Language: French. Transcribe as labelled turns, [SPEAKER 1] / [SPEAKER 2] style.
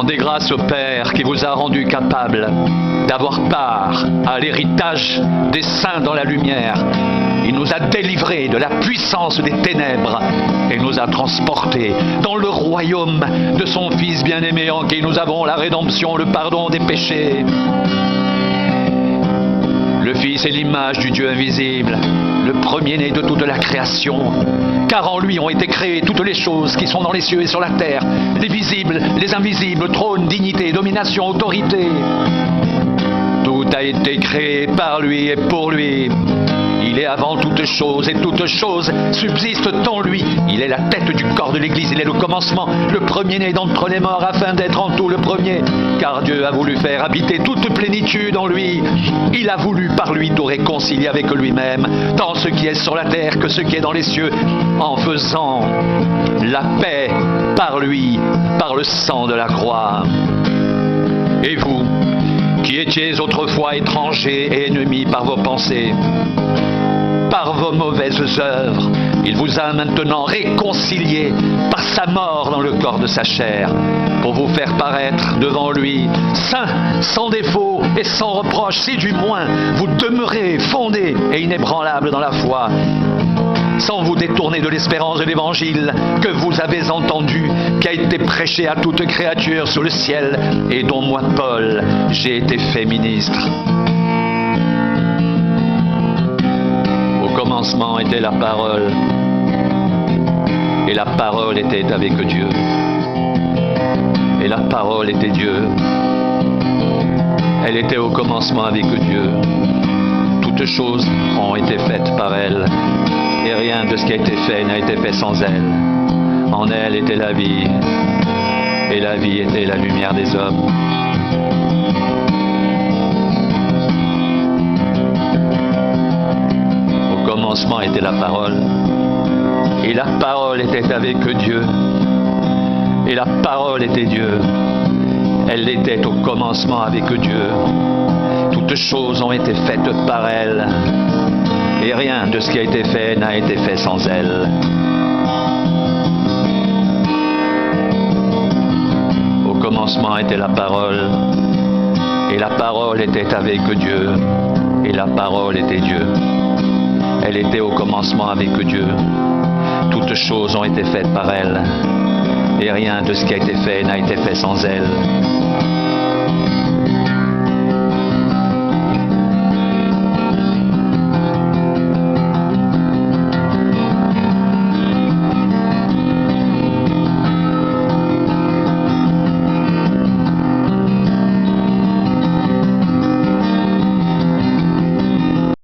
[SPEAKER 1] Rendez grâce au Père qui vous a rendu capable d'avoir part à l'héritage des saints dans la lumière. Il nous a délivrés de la puissance des ténèbres et nous a transportés dans le royaume de son Fils bien-aimé en qui nous avons la rédemption, le pardon des péchés. Le Fils est l'image du Dieu invisible, le premier-né de toute la création, car en lui ont été créées toutes les choses qui sont dans les cieux et sur la terre, les visibles, les invisibles, trône, dignité, domination, autorité. Tout a été créé par lui et pour lui. Il est avant toutes choses et toutes choses subsistent en lui. Il est la tête du corps de l'Église, il est le commencement, le premier-né d'entre les morts afin d'être en tout le premier. Car Dieu a voulu faire habiter toute plénitude en lui. Il a voulu par lui tout réconcilier avec lui-même, tant ce qui est sur la terre que ce qui est dans les cieux, en faisant la paix par lui, par le sang de la croix. Et vous, qui étiez autrefois étrangers et ennemis par vos pensées, par vos mauvaises œuvres, il vous a maintenant réconciliés par sa mort dans le corps de sa chair, pour vous faire paraître devant lui, saints, sans défaut et sans reproche, si du moins vous demeurez fondés et inébranlables dans la foi, sans vous détourner de l'espérance de l'Évangile que vous avez entendu, qui a été prêché à toute créature sous le ciel, et dont moi, Paul, j'ai été fait ministre. Au commencement était la parole, et la parole était avec Dieu, et la parole était Dieu. Elle était au commencement avec Dieu. Toutes choses ont été faites par elle, et rien de ce qui a été fait n'a été fait sans elle. En elle était la vie, et la vie était la lumière des hommes. Au commencement était la parole, et la parole était avec Dieu, et la parole était Dieu. Elle était au commencement avec Dieu. Toutes choses ont été faites par elle, et rien de ce qui a été fait n'a été fait sans elle. Au commencement était la parole, et la parole était avec Dieu, et la parole était Dieu. Elle était au commencement avec Dieu. Toutes choses ont été faites par elle, et rien de ce qui a été fait n'a été fait sans elle.